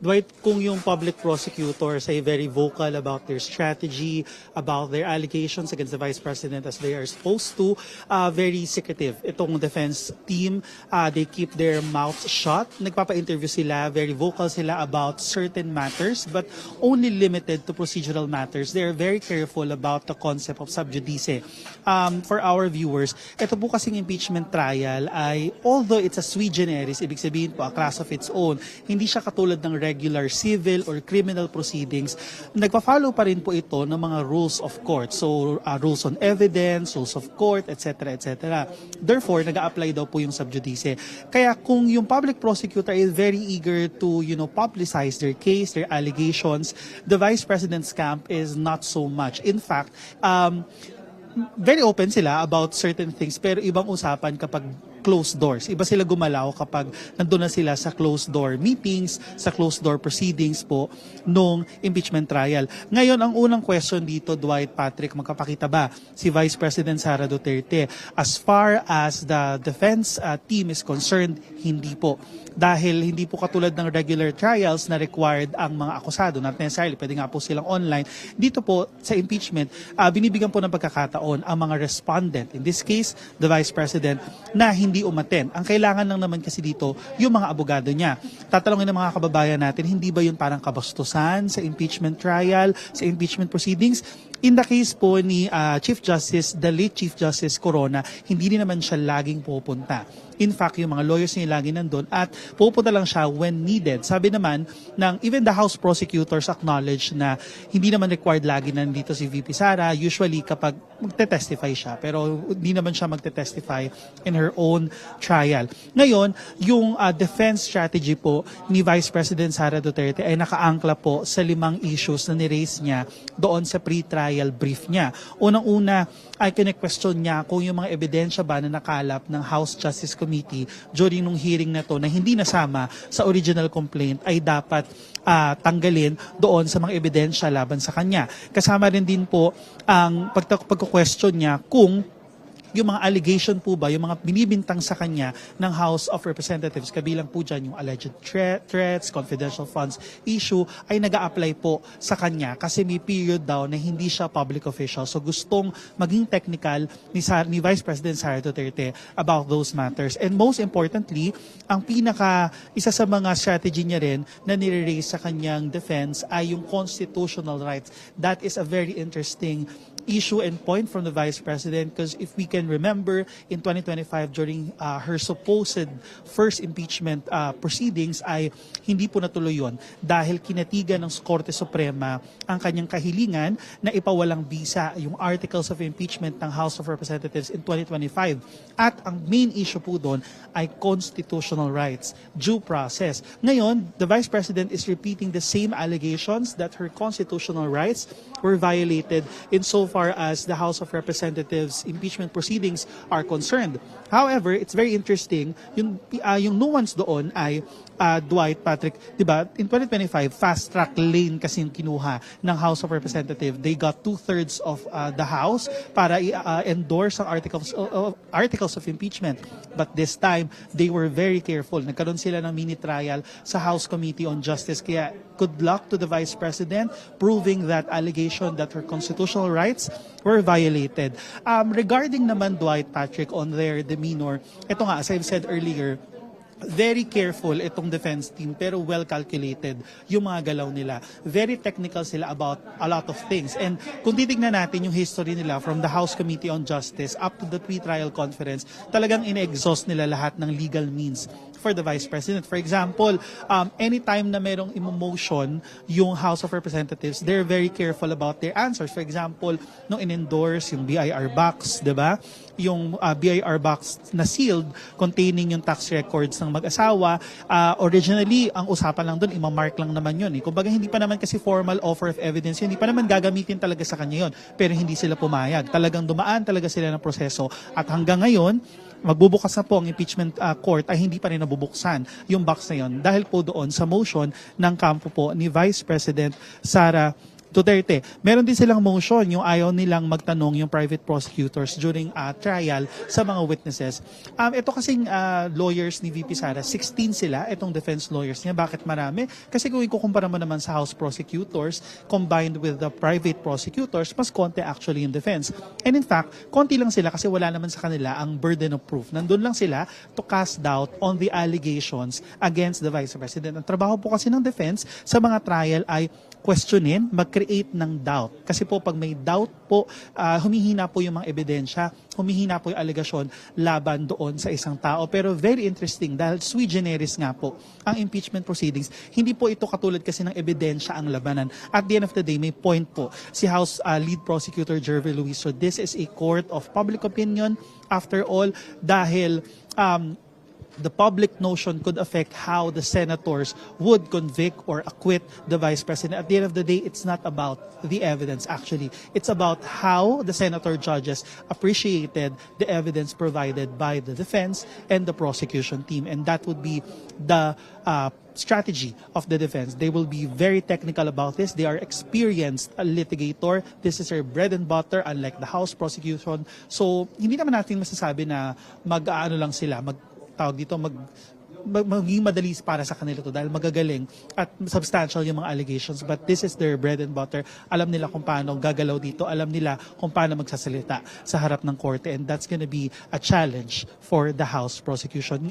Dwight, kung yung public prosecutors ay very vocal about their strategy, about their allegations against the Vice President as they are supposed to, very secretive. Itong defense team, they keep their mouths shut. Nagpapa-interview sila, very vocal sila about certain matters, but only limited to procedural matters. They are very careful about the concept of sub judice. For our viewers, ito po kasing impeachment trial ay, although it's a sui generis, ibig sabihin po, a class of its own, hindi siya katulad ng regular civil or criminal proceedings. Nagpa-follow pa rin po ito ng mga rules of court. So, rules on evidence, rules of court, etc. etc. Therefore, nag-a-apply daw po yung sub judice. Kaya kung yung public prosecutor is very eager to, publicize their case, their allegations, the Vice President's camp is not so much. In fact, very open sila about certain things, pero ibang usapan kapag closed doors. Iba sila gumalaw kapag nandun na sila sa closed door meetings, sa closed door proceedings po nung impeachment trial. Ngayon, ang unang question dito, Dwight, Patrick, magkapakita ba si Vice President Sara Duterte? As far as the defense team is concerned, hindi po. Dahil hindi po katulad ng regular trials na required ang mga akusado, not necessarily, pwede nga po silang online. Dito po sa impeachment, binibigyan po ng pagkakataon ang mga respondent, in this case, the Vice President, na hindi umaten. Ang kailangan lang naman kasi dito, yung mga abogado niya. Tatalungin ng mga kababayan natin, hindi ba yun parang kabastusan sa impeachment trial, sa impeachment proceedings? In the case po ni Chief Justice, the late Chief Justice Corona, hindi din naman siya laging pupunta. In fact, yung mga lawyers niya lagi nandun at pupunta lang siya when needed. Sabi naman, even the House prosecutors acknowledge na hindi naman required lagi nandito si VP Sara, usually kapag magte-testify siya. Pero hindi naman siya magte-testify in her own trial. Ngayon, yung defense strategy po ni Vice President Sara Duterte ay nakaangkla po sa 5 issues na ni-raise niya doon sa pre-trial brief niya. Unang-una, ay kine-question niya kung yung mga ebidensya ba na nakalap ng House Justice Committee during nung hearing na to na hindi nasama sa original complaint ay dapat tanggalin doon sa mga ebidensya laban sa kanya. Kasama rin din po ang pagko-question niya kung yung mga allegation po ba, yung mga binibintang sa kanya ng House of Representatives, kabilang po dyan yung alleged threats, confidential funds issue, ay nag-a-apply po sa kanya kasi may period daw na hindi siya public official. So gustong maging technical ni Vice President Sara Duterte about those matters. And most importantly, ang isa sa mga strategy niya rin na nire-raise sa kanyang defense ay yung constitutional rights. That is a very interesting issue and point from the Vice President because if we can remember in 2025 during her supposed first impeachment proceedings ay hindi po natuloy yun dahil kinatigan ng Korte Suprema ang kanyang kahilingan na ipawalang bisa yung articles of impeachment ng House of Representatives in 2025. At ang main issue po doon ay constitutional rights, due process. Ngayon, the Vice President is repeating the same allegations that her constitutional rights were violated insofar as the House of Representatives impeachment proceedings are concerned. However, it's very interesting, yung nuance doon ay Dwight, Patrick, di ba, in 2025, fast track lane kasi yung kinuha ng House of Representatives. They got 2/3 of the House para endorse ang articles of impeachment. But this time, they were very careful. Nagkaroon sila ng mini trial sa House Committee on Justice. Kaya good luck to the Vice President proving that allegation that her constitutional rights were violated. Regarding naman, Dwight, Patrick, on their demeanor, ito nga, as I've said earlier, very careful itong defense team pero well calculated yung mga galaw nila. Very technical sila about a lot of things. And kung titignan natin yung history nila from the House Committee on Justice up to the pre-trial conference, talagang ine-exhaust nila lahat ng legal means for the Vice President. For example, anytime na merong imo-motion yung House of Representatives, they're very careful about their answers. For example, nung in-endorse yung BIR box, di ba? Yung BIR box na sealed containing yung tax records ng mag-asawa, originally, ang usapan lang doon, imamark lang naman yun. Kumbaga, hindi pa naman kasi formal offer of evidence, hindi pa naman gagamitin talaga sa kanya yun. Pero hindi sila pumayag. Talagang dumaan talaga sila ng proseso. At hanggang ngayon, magbubukas na po ang impeachment court ay hindi pa rin nabubuksan yung box na yun dahil po doon sa motion ng kampo po ni Vice President Sara Duterte. Meron din silang motion, yung ayaw nilang magtanong yung private prosecutors during trial sa mga witnesses. Ito kasing lawyers ni VP Sara, 16 sila, itong defense lawyers niya. Bakit marami? Kasi kung ikukumpara mo naman sa House prosecutors combined with the private prosecutors, mas konti actually yung defense. And in fact, konti lang sila kasi wala naman sa kanila ang burden of proof. Nandun lang sila to cast doubt on the allegations against the Vice President. Ang trabaho po kasi ng defense sa mga trial ay questionin, mag-create ng doubt. Kasi po pag may doubt po, humihina po yung mga ebidensya, humihina po yung alegasyon laban doon sa isang tao. Pero very interesting dahil sui generis nga po ang impeachment proceedings. Hindi po ito katulad kasi ng ebidensya ang labanan. At the end of the day, may point po si House Lead Prosecutor Jervy Luis. So this is a court of public opinion after all dahil the public notion could affect how the senators would convict or acquit the Vice President. At the end of the day, it's not about the evidence actually. It's about how the senator judges appreciated the evidence provided by the defense and the prosecution team. And that would be the strategy of the defense. They will be very technical about this. They are experienced litigator. This is their bread and butter, unlike the House prosecution. So, hindi naman natin masasabi na mag-aano lang sila, maging madali para sa kanila to dahil magagaling at substantial yung mga allegations, but this is their bread and butter. Alam nila kung paano gagalaw dito, alam nila kung paano magsasalita sa harap ng korte, and that's gonna be a challenge for the House prosecution.